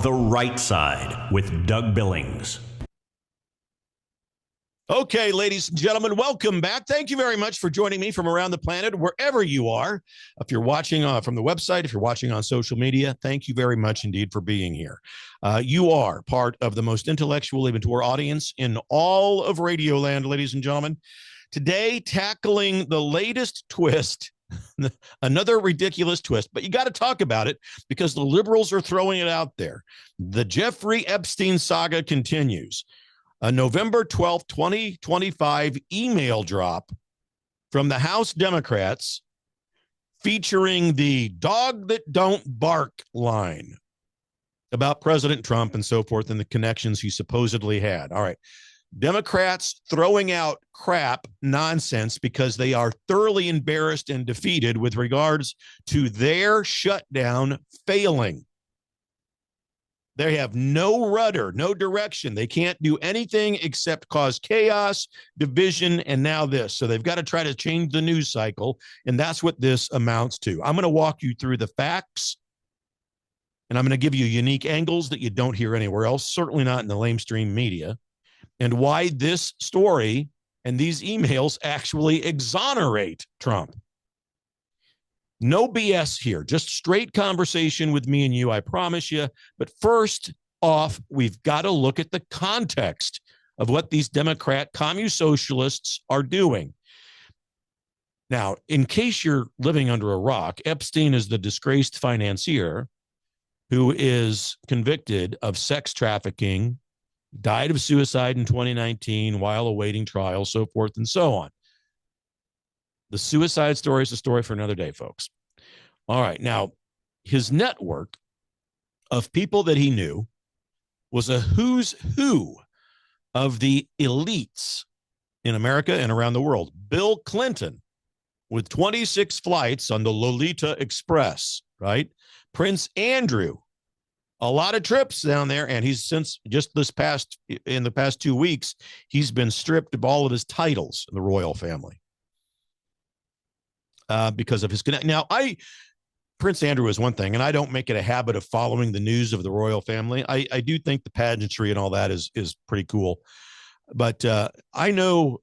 The Right Side with Doug Billings. Okay, ladies and gentlemen, welcome back. Thank you very much for joining me from around the planet, wherever you are. If you're watching from the website, if you're watching on social media, thank you very much indeed for being here. You are part of the most intellectual, even to our audience in all of Radioland, ladies and gentlemen. Today, tackling the latest twist, another ridiculous twist, but you got to talk about it because the liberals are throwing it out there. The Jeffrey Epstein saga continues. A November 12th, 2025 email drop from the House Democrats featuring the dog that don't bark line about President Trump and so forth and the connections he supposedly had. All right. Democrats throwing out crap nonsense because they are thoroughly embarrassed and defeated with regards to their shutdown failing. They have no rudder, no direction. They can't do anything except cause chaos, division, and now this. So they've got to try to change the news cycle, and that's what this amounts to. I'm going to walk you through the facts, and I'm going to give you unique angles that you don't hear anywhere else, certainly not in the lamestream media, and why this story and these emails actually exonerate Trump. No BS here, just straight conversation with me and you, I promise you. But first off, we've got to look at the context of what these Democrat commune socialists are doing. Now, in case you're living under a rock, Epstein is the disgraced financier who is convicted of sex trafficking, died of suicide in 2019 while awaiting trial, so forth and so on. The suicide story is a story for another day, folks. All right. Now, his network of people that he knew was a who's who of the elites in America and around the world. Bill Clinton with 26 flights on the Lolita Express, right? Prince Andrew, a lot of trips down there. And he's since just in the past 2 weeks, he's been stripped of all of his titles in the royal family. Because of his connect. Now, Prince Andrew is one thing, and I don't make it a habit of following the news of the royal family. I do think the pageantry and all that is pretty cool. But I know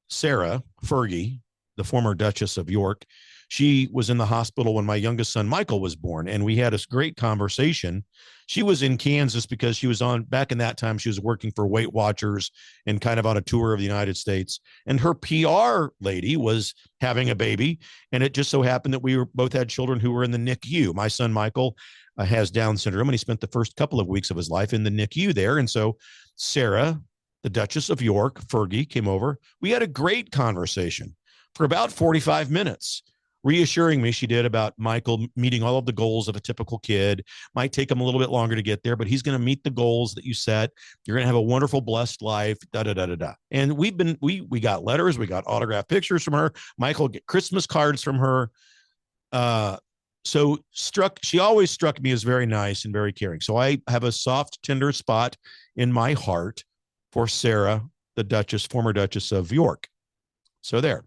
Sarah Fergie, the former Duchess of York. She was in the hospital when my youngest son, Michael, was born, and we had a great conversation. She was in Kansas because she was back in that time, she was working for Weight Watchers and kind of on a tour of the United States. And her PR lady was having a baby, and it just so happened that we both had children who were in the NICU. My son, Michael, has Down syndrome, and he spent the first couple of weeks of his life in the NICU there. And so Sarah, the Duchess of York, Fergie, came over. We had a great conversation for about 45 minutes. Reassuring me, she did, about Michael meeting all of the goals of a typical kid. Might take him a little bit longer to get there, but he's going to meet the goals that you set. You're going to have a wonderful, blessed life, da-da-da-da-da. And we got letters, we got autographed pictures from her. Michael get Christmas cards from her. She always struck me as very nice and very caring. So I have a soft, tender spot in my heart for Sarah, the Duchess, former Duchess of York. So there,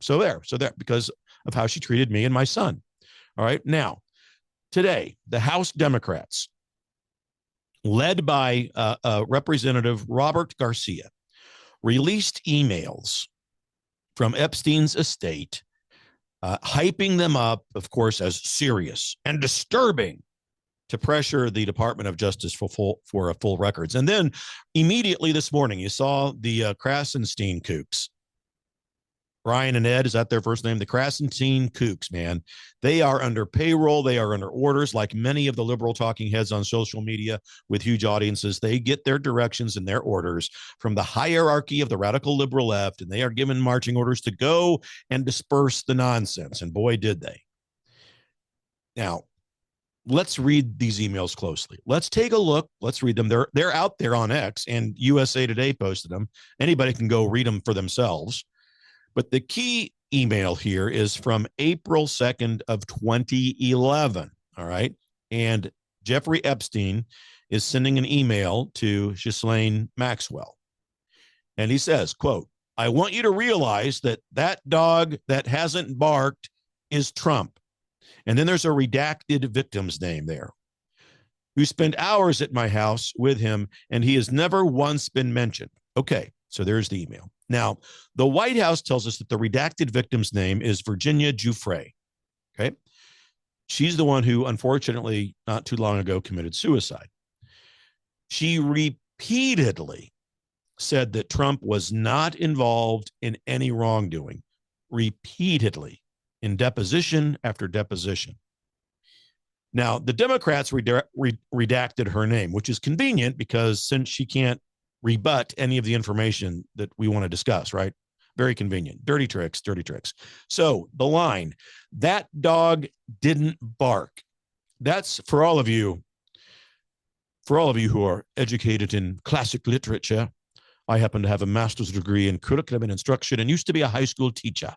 because of how she treated me and my son. All right. Now, today, the House Democrats, led by Representative Robert Garcia, released emails from Epstein's estate, hyping them up, of course, as serious and disturbing to pressure the Department of Justice for full records. And then immediately this morning, you saw the Krasenstein kooks. Brian and Ed, is that their first name? The Krasenstein kooks, man. They are under payroll. They are under orders, like many of the liberal talking heads on social media with huge audiences. They get their directions and their orders from the hierarchy of the radical liberal left, and they are given marching orders to go and disperse the nonsense. And boy, did they. Now, let's read these emails closely. Let's take a look. Let's read them. They're out there on X, and USA Today posted them. Anybody can go read them for themselves. But the key email here is from April 2nd of 2011, all right? And Jeffrey Epstein is sending an email to Ghislaine Maxwell. And he says, quote, "I want you to realize that dog that hasn't barked is Trump." And then there's a redacted victim's name there. who spent hours at my house with him, and he has never once been mentioned. Okay, so there's the email. Now, the White House tells us that the redacted victim's name is Virginia Giuffre. Okay. She's the one who, unfortunately, not too long ago committed suicide. She repeatedly said that Trump was not involved in any wrongdoing, repeatedly, in deposition after deposition. Now, the Democrats redacted her name, which is convenient because since she can't rebut any of the information that we want to discuss, right? Very convenient. Dirty tricks, dirty tricks. So the line, that dog didn't bark. That's for all of you who are educated in classic literature. I happen to have a master's degree in curriculum and instruction and used to be a high school teacher.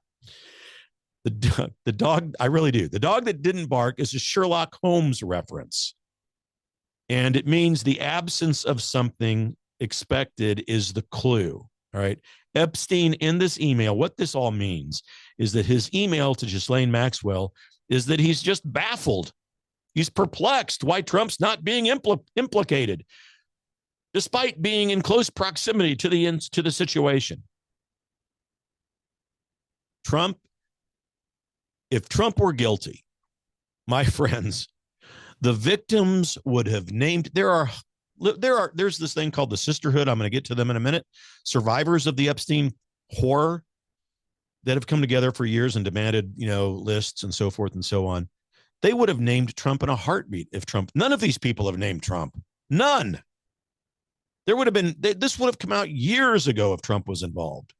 The dog, I really do. The dog that didn't bark is a Sherlock Holmes reference. And it means the absence of something expected is the clue. All right. Epstein, in this email, what this all means is that his email to Ghislaine Maxwell is that he's just baffled. He's perplexed why Trump's not being implicated, despite being in close proximity to the situation. If Trump were guilty, my friends, the victims would have named, there's this thing called the sisterhood. I'm going to get to them in a minute. Survivors of the Epstein horror that have come together for years and demanded, lists and so forth and so on. They would have named Trump in a heartbeat if Trump, none of these people have named Trump. None. This would have come out years ago if Trump was involved.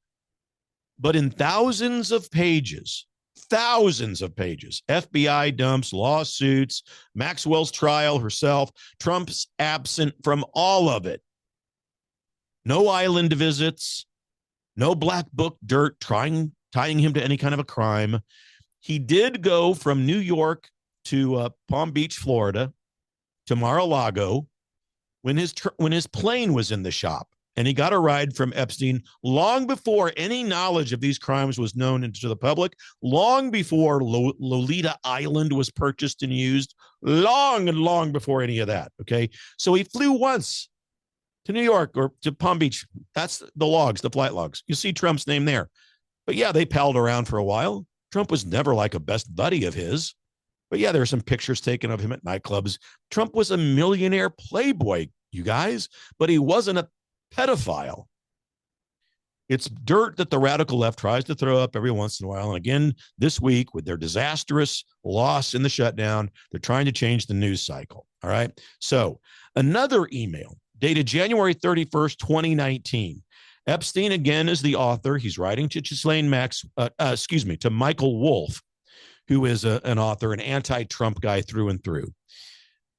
But in thousands of pages, FBI dumps, lawsuits, Maxwell's trial herself, Trump's absent from all of it. No island visits, no black book dirt tying him to any kind of a crime. He did go from New York to Palm Beach, Florida, to Mar-a-Lago when his plane was in the shop. And he got a ride from Epstein long before any knowledge of these crimes was known to the public, long before Lolita Island was purchased and used, long before any of that, okay? So he flew once to New York or to Palm Beach. That's the logs, the flight logs. You see Trump's name there. But yeah, they palled around for a while. Trump was never like a best buddy of his. But yeah, there are some pictures taken of him at nightclubs. Trump was a millionaire playboy, you guys, but he wasn't a pedophile. It's dirt that the radical left tries to throw up every once in a while. And again, this week, with their disastrous loss in the shutdown, they're trying to change the news cycle. All right. So another email dated January 31st, 2019. Epstein, again, is the author. He's writing to to Michael Wolff, who is an author, an anti-Trump guy through and through.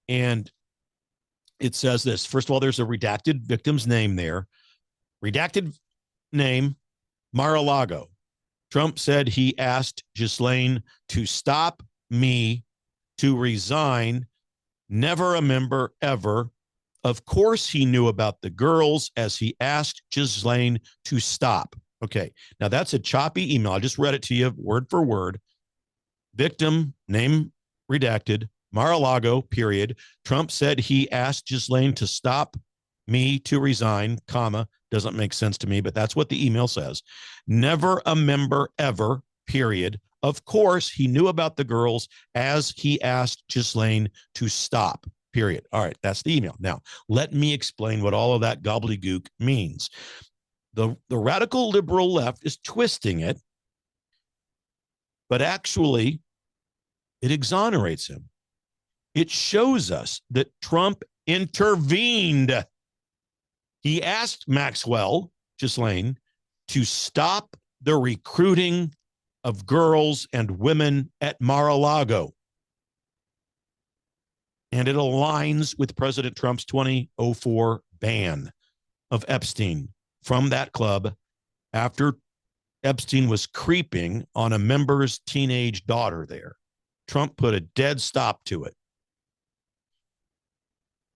And it says this. First of all, there's a redacted victim's name there. Redacted name, Mar-a-Lago. Trump said he asked Ghislaine to stop me, to resign, never a member ever. Of course, he knew about the girls as he asked Ghislaine to stop. Okay, now that's a choppy email. I just read it to you word for word. Victim, name redacted, Mar-a-Lago, period. Trump said he asked Ghislaine to stop me, to resign, comma, doesn't make sense to me, but that's what the email says. Never a member ever, period. Of course, he knew about the girls as he asked Ghislaine to stop, period. All right, that's the email. Now, let me explain what all of that gobbledygook means. The radical liberal left is twisting it, but actually, it exonerates him. It shows us that Trump intervened. He asked Maxwell, Ghislaine, to stop the recruiting of girls and women at Mar-a-Lago. And it aligns with President Trump's 2004 ban of Epstein from that club after Epstein was creeping on a member's teenage daughter there. Trump put a dead stop to it.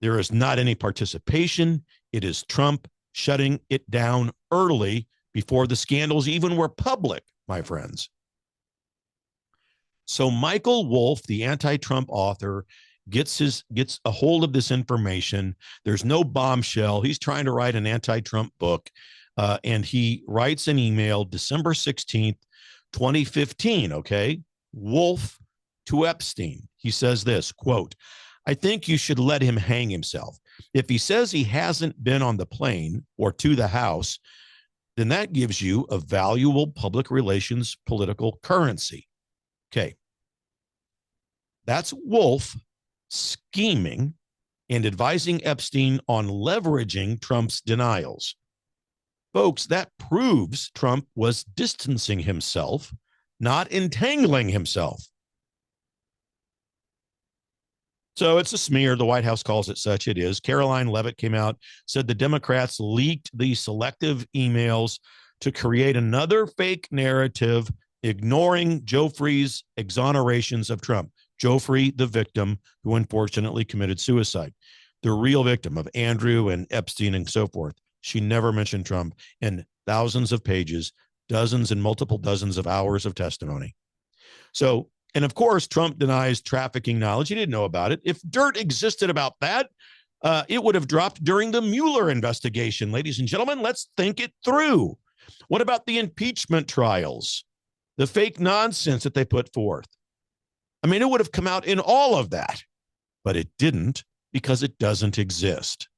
There is not any participation. It is Trump shutting it down early before the scandals even were public, my friends. So Michael Wolff, the anti-Trump author, gets a hold of this information. There's no bombshell. He's trying to write an anti-Trump book, and he writes an email December 16th, 2015. Okay, Wolf to Epstein. He says this, quote, "I think you should let him hang himself. If he says he hasn't been on the plane or to the house, then that gives you a valuable public relations political currency." Okay. That's Wolf scheming and advising Epstein on leveraging Trump's denials. Folks, that proves Trump was distancing himself, not entangling himself. So it's a smear. The White House calls it such. It is. Caroline Leavitt came out, said the Democrats leaked the selective emails to create another fake narrative, ignoring Joffrey's exonerations of Trump. Joffrey, the victim who unfortunately committed suicide, the real victim of Andrew and Epstein and so forth. She never mentioned Trump in thousands of pages, dozens and multiple dozens of hours of testimony. So, and of course, Trump denies trafficking knowledge. He didn't know about it. If dirt existed about that, it would have dropped during the Mueller investigation. Ladies and gentlemen, let's think it through. What about the impeachment trials, the fake nonsense that they put forth? I mean, it would have come out in all of that, but it didn't because it doesn't exist.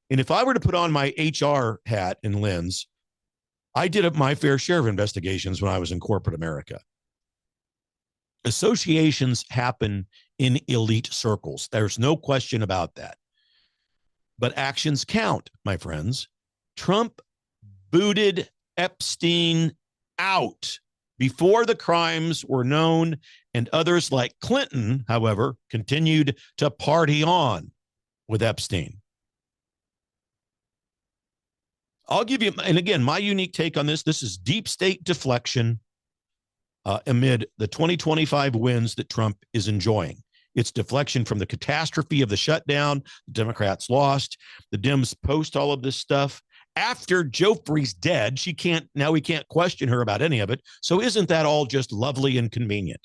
And if I were to put on my HR hat and lens, I did my fair share of investigations when I was in corporate America. Associations happen in elite circles. There's no question about that. But actions count, my friends. Trump booted Epstein out before the crimes were known, and others like Clinton, however, continued to party on with Epstein. I'll give you, and again, my unique take on this. This is deep state deflection amid the 2025 wins that Trump is enjoying. It's deflection from the catastrophe of the shutdown. The Democrats lost. The Dems post all of this stuff. After Joffrey's dead, we can't question her about any of it. So isn't that all just lovely and convenient?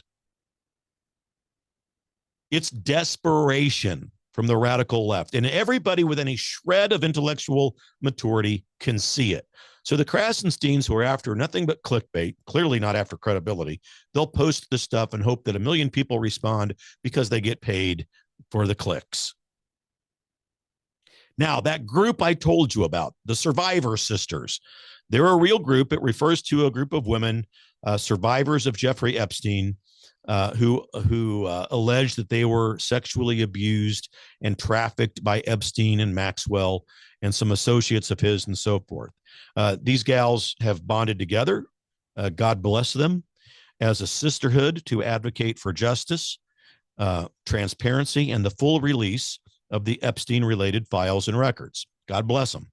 It's desperation from the radical left. And everybody with any shred of intellectual maturity can see it. So the Krasensteins, who are after nothing but clickbait, clearly not after credibility, they'll post the stuff and hope that 1 million people respond because they get paid for the clicks. Now, that group I told you about, the Survivor Sisters, they're a real group. It refers to a group of women, survivors of Jeffrey Epstein, who alleged that they were sexually abused and trafficked by Epstein and Maxwell and some associates of his and so forth. These gals have bonded together, God bless them, as a sisterhood to advocate for justice, transparency, and the full release of the Epstein-related files and records. God bless them.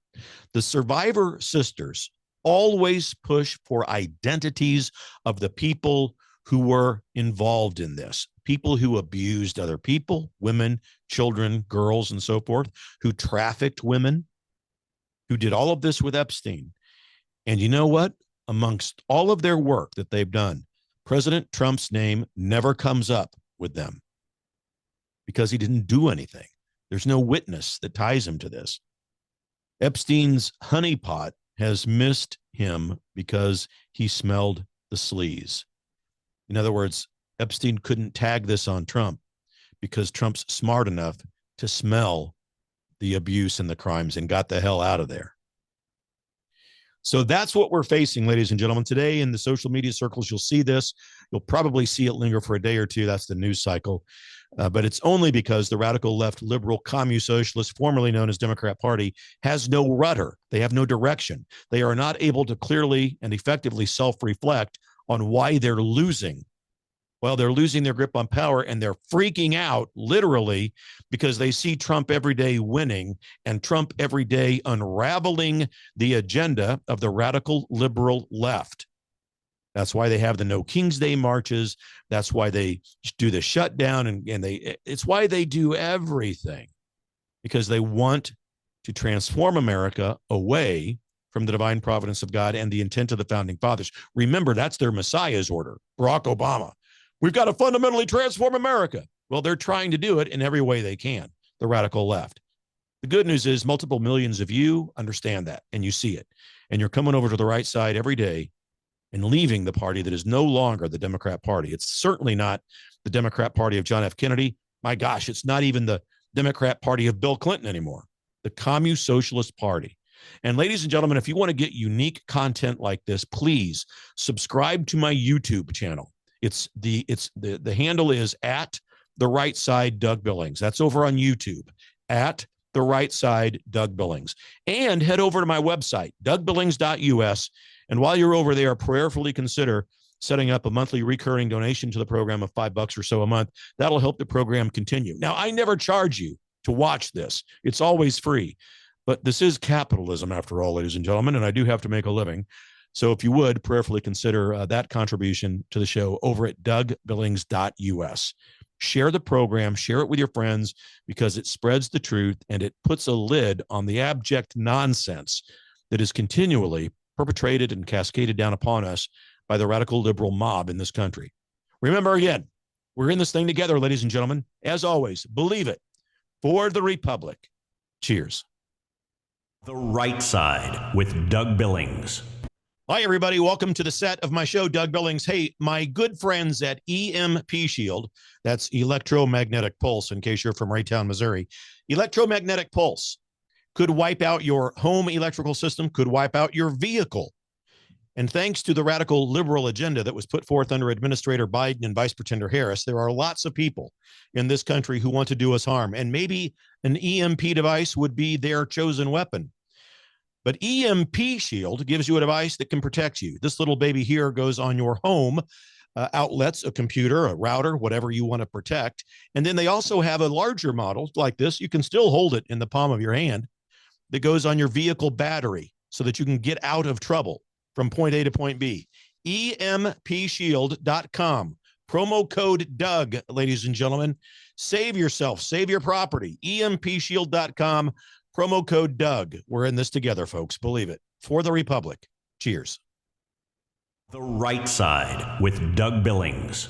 The Survivor Sisters always push for identities of the people who were involved in this, people who abused other people, women, children, girls, and so forth, who trafficked women, who did all of this with Epstein. And you know what? Amongst all of their work that they've done, President Trump's name never comes up with them because he didn't do anything. There's no witness that ties him to this. Epstein's honeypot has missed him because he smelled the sleaze. In other words, Epstein couldn't tag this on Trump because Trump's smart enough to smell the abuse and the crimes and got the hell out of there. So that's what we're facing, ladies and gentlemen. Today in the social media circles, you'll see this. You'll probably see it linger for a day or two. That's the news cycle. But it's only because the radical left liberal commune socialist, formerly known as Democrat Party, has no rudder. They have no direction. They are not able to clearly and effectively self-reflect on why they're losing. Well, they're losing their grip on power and they're freaking out literally because they see Trump every day winning and Trump every day unraveling the agenda of the radical liberal left. That's why they have the No King's Day marches. That's why they do the shutdown and it's why they do everything, because they want to transform America away from the divine providence of God and the intent of the founding fathers. Remember, that's their Messiah's order, Barack Obama. We've got to fundamentally transform America. Well, they're trying to do it in every way they can, the radical left. The good news is multiple millions of you understand that, and you see it. And you're coming over to the right side every day and leaving the party that is no longer the Democrat Party. It's certainly not the Democrat Party of John F. Kennedy. My gosh, it's not even the Democrat Party of Bill Clinton anymore, the Commune Socialist Party. And ladies and gentlemen, if you want to get unique content like this, please subscribe to my YouTube channel. The handle is at the right side Doug Billings. That's over on YouTube, at the right side Doug Billings. And head over to my website, dougbillings.us. And while you're over there, prayerfully consider setting up a monthly recurring donation to the program of $5 or so a month. That'll help the program continue. Now, I never charge you to watch this. It's always free. But this is capitalism, after all, ladies and gentlemen, and I do have to make a living. So if you would, prayerfully consider that contribution to the show over at dougbillings.us. Share the program, share it with your friends, because it spreads the truth and it puts a lid on the abject nonsense that is continually perpetrated and cascaded down upon us by the radical liberal mob in this country. Remember, again, we're in this thing together, ladies and gentlemen. As always, believe it. For the Republic. Cheers. The Right Side with Doug Billings. Hi, everybody. Welcome to the set of my show, Doug Billings. Hey, my good friends at EMP Shield, that's electromagnetic pulse, in case you're from Raytown, Missouri. Electromagnetic pulse could wipe out your home electrical system, could wipe out your vehicle. And thanks to the radical liberal agenda that was put forth under Administrator Biden and Vice Pretender Harris, there are lots of people in this country who want to do us harm. And maybe an EMP device would be their chosen weapon. But EMP Shield gives you a device that can protect you. This little baby here goes on your home outlets, a computer, a router, whatever you want to protect. And then they also have a larger model like this. You can still hold it in the palm of your hand, that goes on your vehicle battery so that you can get out of trouble from point A to point B. EMPshield.com. Promo code Doug, ladies and gentlemen. Save yourself, save your property. EMPshield.com. Promo code Doug. We're in this together, folks. Believe it. For the Republic. Cheers. The Right Side with Doug Billings.